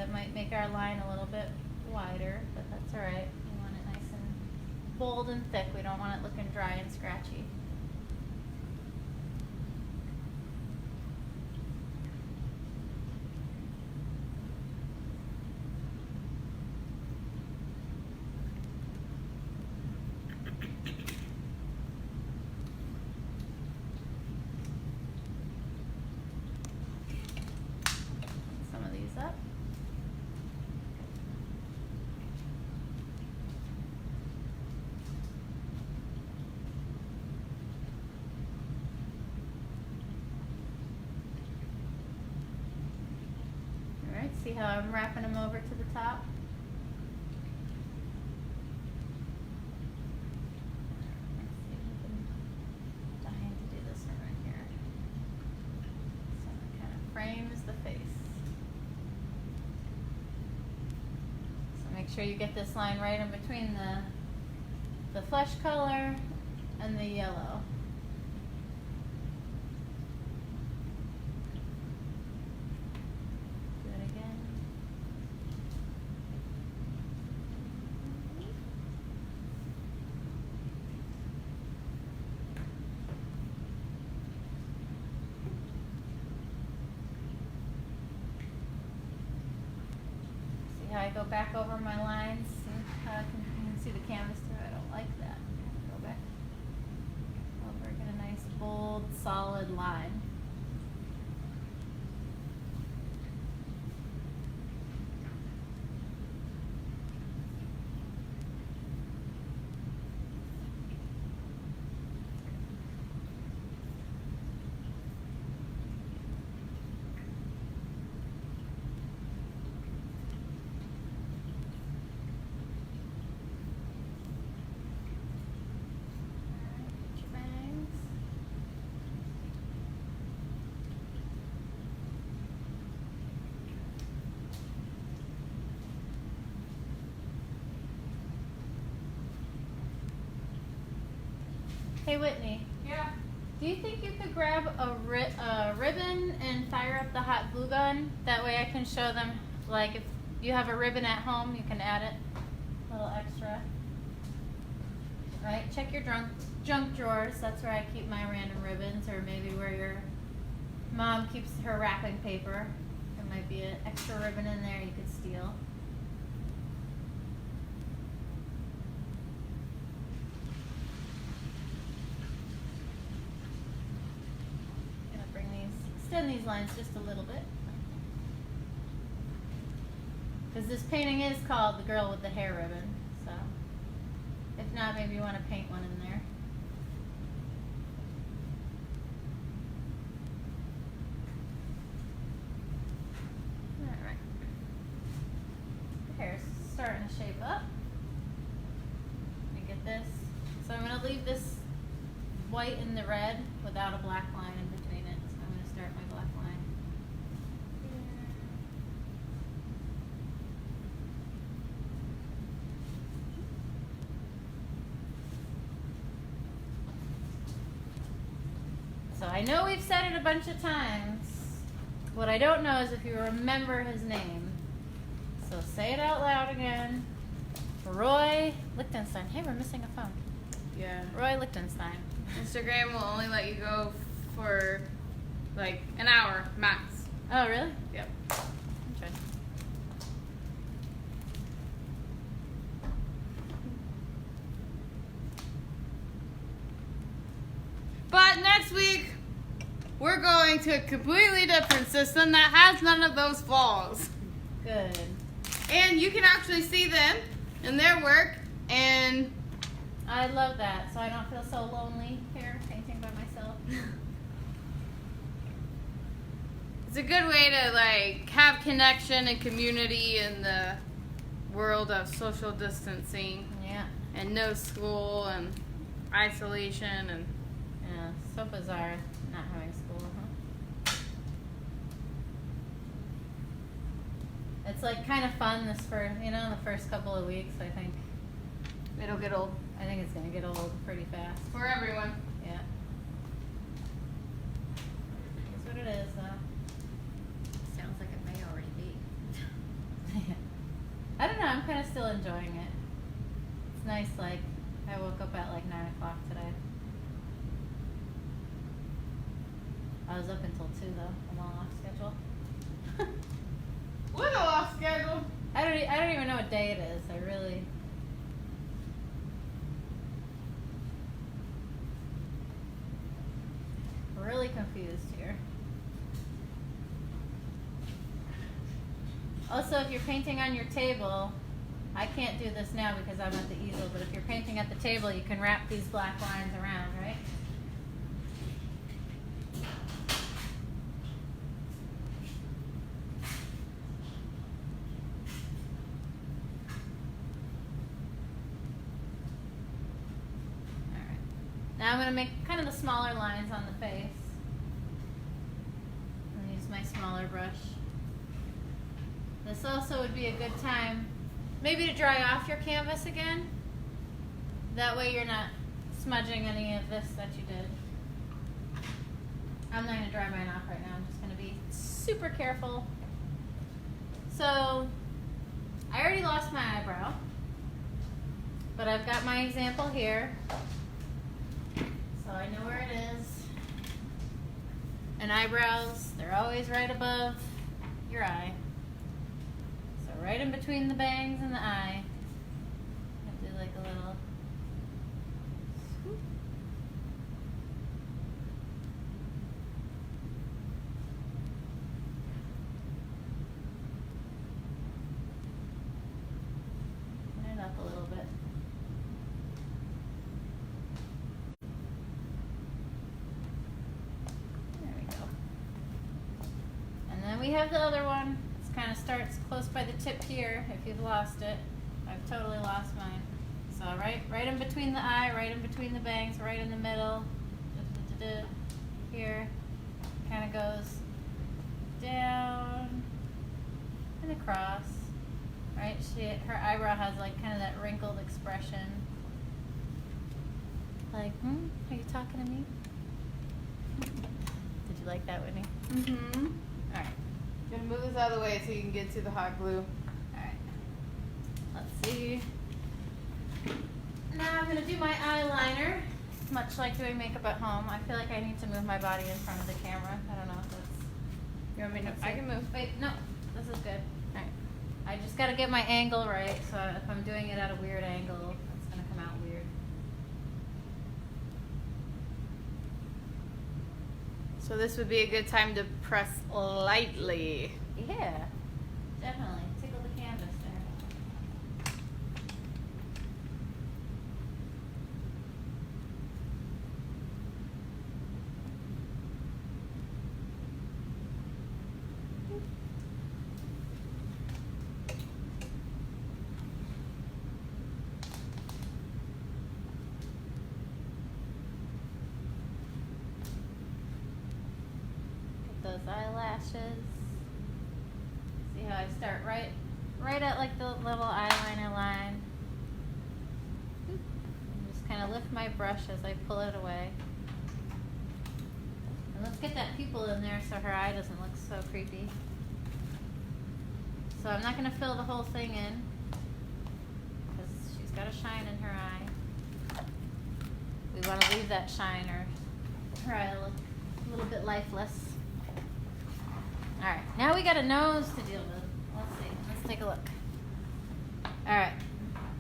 that might make our line a little bit wider, but that's alright. We want it nice and bold and thick. We don't want it looking dry and scratchy. Some of these up. Alright, see how I'm wrapping them over to the top? Let's see if we can dying to do this one right here. So it kind of frames the face. So make sure you get this line right in between the flesh color and the yellow. Do it again. See how I go back over my lines? See how you can see the canvas too? I don't like that. Go back over, get a nice bold, solid line. Alright, get your bangs. Hey Whitney, Yeah. do you think you could grab a ribbon and fire up the hot glue gun? That way I can show them, like if you have a ribbon at home, you can add it, a little extra. Right, check your junk drawers, that's where I keep my random ribbons, or maybe where your mom keeps her wrapping paper. There might be an extra ribbon in there you could steal. Gonna bring these, extend these lines just a little bit. Because this painting is called The Girl with the Hair Ribbon, so if not, maybe you want to paint one in there. Alright. The hair's starting to shape up. Let me get this. So I'm going to leave this white and the red without a black line in between it. So I'm going to start my black line here. So I know we've said it a bunch of times. What I don't know is if you remember his name. So say it out loud again. Roy Lichtenstein. Hey, we're missing a phone. Yeah. Roy Lichtenstein. Instagram will only let you go for like an hour max. Oh, really? Yep. Okay. But next week, we're going to a completely different system that has none of those flaws. Good. And you can actually see them in their work, and I love that. So I don't feel so lonely here painting by myself. it's a good way to like have connection and community in the world of social distancing Yeah. and no school and isolation and Yeah. So bizarre not having school, huh? It's like kind of fun this the first couple of weeks. I think it'll get old I think it's gonna get old pretty fast. for everyone. Yeah. That's what it is, though. Sounds like it may already be. know, I'm kind of still enjoying it. It's nice, like, I woke up at like 9 o'clock today. I was up until 2 though. I'm all off schedule. What a off schedule. I don't even know what day it is. I really. Really confused here. Also, if you're painting on your table, I can't do this now because I'm at the easel, but if you're painting at the table, you can wrap these black lines around, right? Alright. Now I'm going to make kind of the smaller lines on the face. I'm going to use my smaller brush. This also would be a good time maybe to dry off your canvas again. That way you're not smudging any of this that you did. I'm not going to dry mine off right now. I'm just going to be super careful. So, I already lost my eyebrow. But I've got my example here. So I know where it is. And eyebrows, they're always right above your eye. Right in between the bangs and the eye. I do like a little swoop. Turn it up a little bit. There we go. And then we have the other one. Kind of starts close by the tip here. If you've lost it, I've totally lost mine. So right in between the eye, right in between the bangs, right in the middle. Here, kind of goes down and across. Right, her eyebrow has like kind of that wrinkled expression. Like, are you talking to me? Did you like that, Whitney? Mm-hmm. All right. Gonna move this out of the way so you can get to the hot glue. Alright, let's see. Now I'm going to do my eyeliner, much like doing makeup at home. I feel like I need to move my body in front of the camera. I don't know if that's... You want me to? I can move. Wait, no, this is good. Alright, I just got to get my angle right, so if I'm doing it at a weird angle, it's going to come out weird. So this would be a good time to press lightly. Yeah, definitely. Tickle the canvas there. Those eyelashes. See how I start right at like the little eyeliner line. And just kind of lift my brush as I pull it away. And let's get that pupil in there so her eye doesn't look so creepy. So I'm not going to fill the whole thing in because she's got a shine in her eye. We want to leave that shine or her eye will look a little bit lifeless. Alright, now we got a nose to deal with. Let's see, let's take a look. Alright,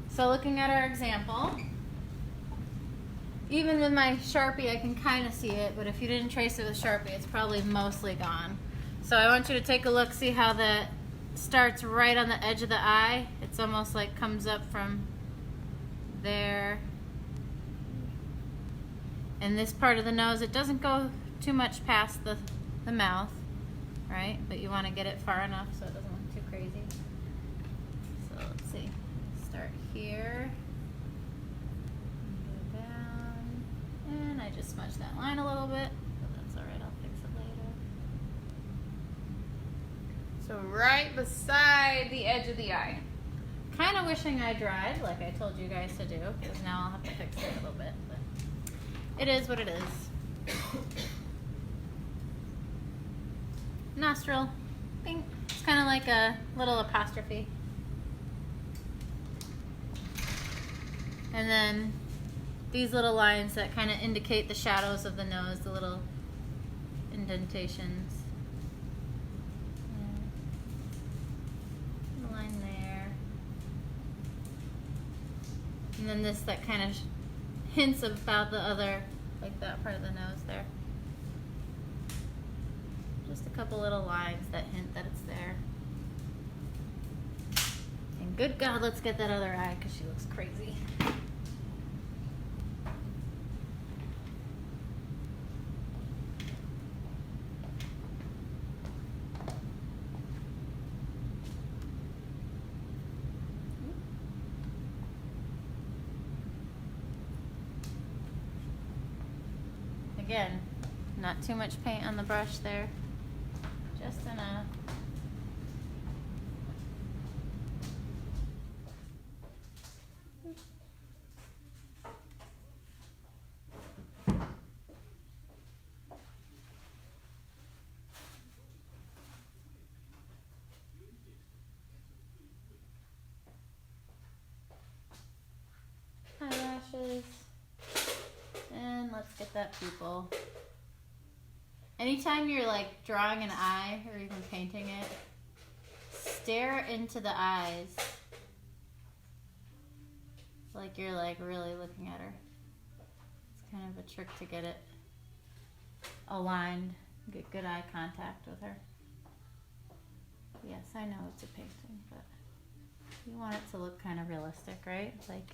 so looking at our example, even with my Sharpie I can kind of see it, but if you didn't trace it with Sharpie, it's probably mostly gone. So I want you to take a look, see how that starts right on the edge of the eye. It's almost like comes up from there. And this part of the nose, it doesn't go too much past the mouth. Right, but you want to get it far enough so it doesn't look too crazy. So let's see, start here, go down, and I just smudged that line a little bit, but that's alright, I'll fix it later. So right beside the edge of the eye. Kind of wishing I dried, like I told you guys to do, because now I'll have to fix it a little bit, but it is what it is. Nostril, bing. It's kind of like a little apostrophe. And then these little lines that kind of indicate the shadows of the nose, the little indentations. Yeah. A line there. And then this that kind of hints about the other, like that part of the nose there. Just a couple little lines that hint that it's there. And good God, let's get that other eye because she looks crazy. Again, not too much paint on the brush there, just enough. Eyelashes. And let's get that pupil. Anytime you're like drawing an eye or even painting it, stare into the eyes like you're like really looking at her. It's kind of a trick to get it aligned, get good eye contact with her. Yes, I know it's a painting, but you want it to look kind of realistic, right? Like,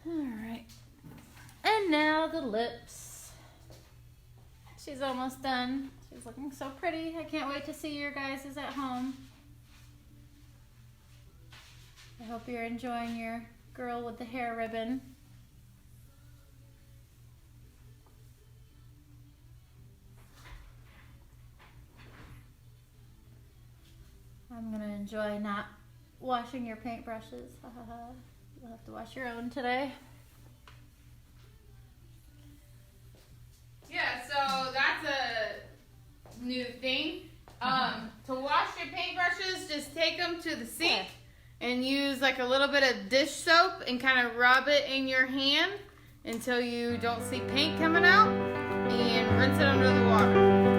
all right. And now the lips. She's almost done. She's looking so pretty. I can't wait to see your guys' at home. I hope you're enjoying your girl with the hair ribbon. I'm gonna enjoy not washing your paintbrushes. You'll have to wash your own today. Yeah, so that's a new thing. To wash your paintbrushes, just take them to the sink and use like a little bit of dish soap and kind of rub it in your hand until you don't see paint coming out, and rinse it under the water.